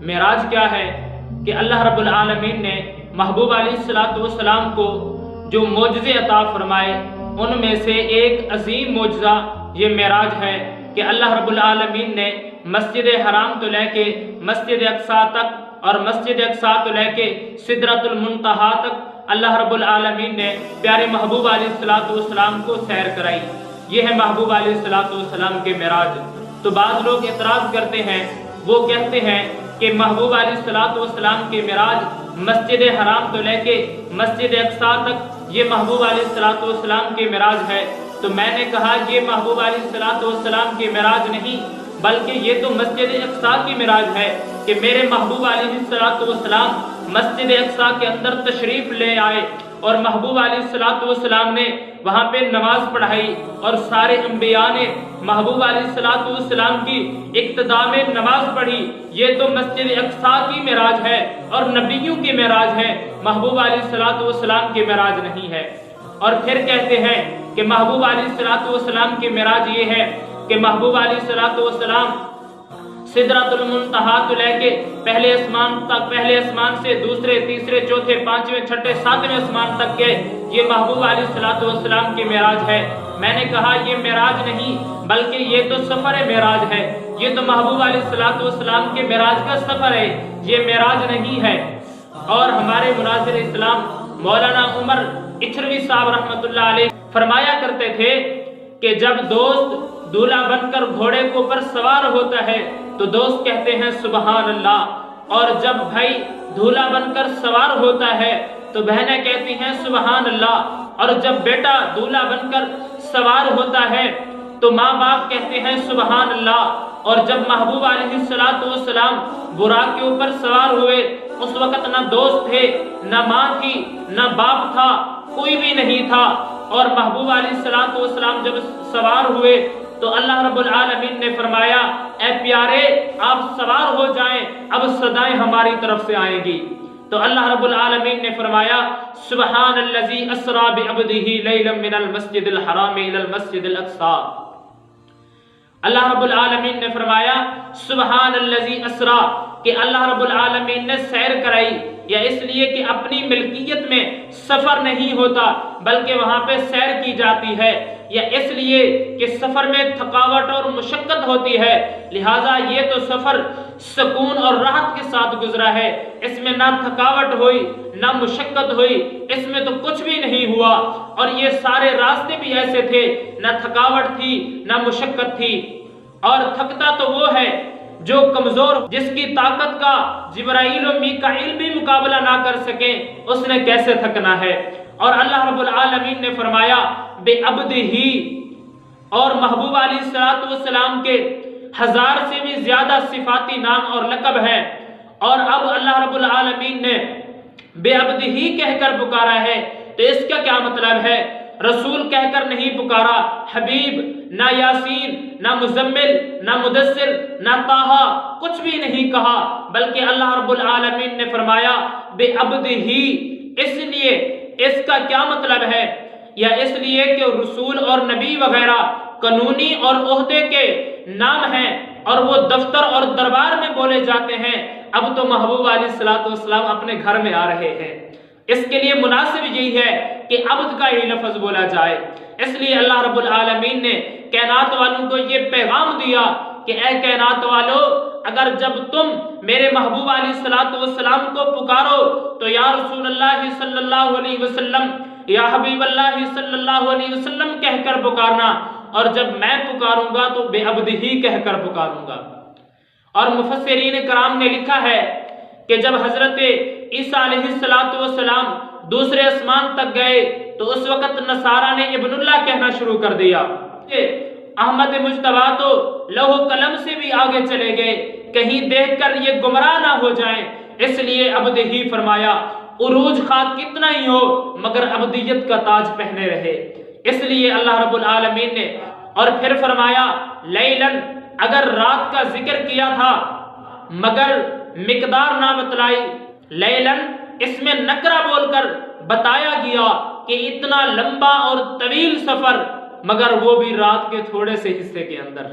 معراج کیا ہے کہ اللہ رب العالمین نے محبوب علیہ السلام کو جو معجزے عطا فرمائے ان میں سے ایک عظیم معجزہ یہ معراج ہے کہ اللہ رب العالمین نے مسجد حرام تو لے کے مسجد اقصیٰ تک اور مسجد اقصیٰ تو لے کے سدرۃ المنتہا تک اللہ رب العالمین نے پیارے محبوب علیہ السلام کو سیر کرائی۔ یہ ہے محبوب علیہ السلام کے معراج۔ تو بعض لوگ اعتراض کرتے ہیں، وہ کہتے ہیں کہ محبوب علیہ السلام کے معراج مسجد حرام تو لے کے مسجد اقصیٰ تک یہ محبوب علیہ السلام کے معراج ہے۔ تو میں نے کہا یہ محبوب علیہ السلام کے معراج نہیں بلکہ یہ تو مسجد اقصیٰ کی معراج ہے کہ میرے محبوب علیہ السلام مسجد اقصیٰ کے اندر تشریف لے آئے اور محبوب علیہ السلام نے وہاں پہ نماز پڑھائی اور سارے انبیاء نے محبوب علیہ السلام کی اقتداء میں نماز پڑھی۔ یہ تو مسجد اقصیٰ کی معراج ہے اور نبیوں کی معراج ہے، محبوب علیہ السلام کی معراج نہیں ہے۔ اور پھر کہتے ہیں کہ محبوب علیہ السلام کی معراج یہ ہے کہ محبوب علیہ السلام سدرۃ المنتہا تو لے کے پہلے اسمان سے دوسرے تیسرے چوتھے پانچویں چھٹے ساتویں اسمان تک کے یہ محبوب علیہ السلام کی معراج ہے۔ میں نے کہا یہ معراج نہیں بلکہ یہ تو سفر معراج ہے، یہ تو محبوب علیہ السلام کے معراج کا سفر ہے، یہ معراج نہیں ہے۔ اور ہمارے مناظر اسلام مولانا عمر اچھروی صاحب رحمۃ اللہ علیہ فرمایا کرتے تھے کہ جب دوست دولہا بن کر گھوڑے کے اوپر سوار ہوتا ہے تو دوست کہتے ہیں سبحان اللہ، اور جب بھائی دولہا بن کر سوار ہوتا ہے تو بہنیں کہتی ہیں سبحان اللہ، اور جب بیٹا دولہا بن کر سوار ہوتا ہے تو ماں باپ کہتے ہیں سبحان اللہ۔ اور جب محبوب علیہ السلام براق کے اوپر سوار ہوئے اس وقت نہ دوست تھے، نہ ماں تھی، نہ باپ تھا، کوئی بھی نہیں تھا، اور محبوب علیہ السلام جب سوار ہوئے تو اللہ رب العالمین نے فرمایا اے پیارے آپ سوار ہو جائیں، اب صدائیں ہماری طرف سے آئیں گی۔ تو اللہ رب العالمین نے فرمایا سبحان الذی اسری بعبدہ لیلا من المسجد الحرام الی المسجد الاقصی۔ اللہ رب العالمین نے فرمایا سبحان الذی اسری کہ اللہ رب العالمین نے سیر کرائی، یا اس لیے کہ اپنی ملکیت میں سفر نہیں ہوتا بلکہ وہاں پہ سیر کی جاتی ہے، یا اس لیے کہ سفر میں تھکاوٹ اور مشقت ہوتی ہے، لہٰذا یہ تو سفر سکون اور راحت کے ساتھ گزرا ہے، اس میں نہ تھکاوٹ ہوئی نہ مشقت ہوئی، اس میں تو کچھ بھی نہیں ہوا، اور یہ سارے راستے بھی ایسے تھے، نہ تھکاوٹ تھی نہ مشقت تھی۔ اور تھکتا تو وہ ہے جو کمزور، جس کی طاقت کا جبرائیل و میکائیل بھی مقابلہ نہ کر سکیں، اس نے کیسے تھکنا ہے۔ اور اللہ رب العالمین نے فرمایا بے عبدہ، اور محبوب علیہ السلام کے 1000 سے بھی زیادہ صفاتی نام اور لقب ہے، اور اب اللہ رب العالمین نے بے عبدہ کہہ کر پکارا ہے، تو اس کا کیا مطلب ہے؟ رسول کہہ کر نہیں پکارا، حبیب، نہ یاسین، نہ مزمل، نہ مدثر، نہ طٰہٰ، کچھ بھی نہیں کہا، بلکہ اللہ رب العالمین نے فرمایا بے عبدہ۔ اس لیے اس کا کیا مطلب ہے؟ یا اس لیے کہ رسول اور نبی وغیرہ قانونی اور عہدے کے نام ہیں اور وہ دفتر اور دربار میں بولے جاتے ہیں، اب تو محبوب علیہ السلام اپنے گھر میں آ رہے ہیں، اس کے لیے مناسب یہی ہے کہ عبد کا ہی لفظ بولا جائے۔ اس لیے اللہ رب العالمین نے کائنات والوں کو یہ پیغام دیا کہ اے کائنات والو، اگر جب تم میرے محبوب علیہ السلام کو پکارو تو یا رسول اللہ صلی اللہ علیہ وسلم، یا حبیب اللہ صلی اللہ علیہ وسلم کہہ کر پکارنا، اور جب میں پکاروں گا تو بے عبدہ کہہ کر پکاروں گا۔ اور مفسرین کرام نے لکھا ہے کہ جب حضرت عیسیٰ علیہ السلام دوسرے اسمان تک گئے تو اس وقت نصارہ نے ابن اللہ کہنا شروع کر دیا۔ احمد مجتبیٰ تو لوح قلم سے بھی آگے چلے گئے، کہیں دیکھ کر یہ گمراہ نہ ہو جائیں، اس لیے عبدہ فرمایا، عروج خواہ کتنا ہی ہو مگر عبدیت کا تاج پہنے رہے۔ اس لیے اللہ رب العالمین نے اور پھر فرمایا لیلن، اگر رات کا ذکر کیا تھا مگر مقدار نہ بتلائی، لیلن اس میں نکرہ بول کر بتایا گیا کہ اتنا لمبا اور طویل سفر، مگر وہ بھی رات کے تھوڑے سے حصے کے اندر۔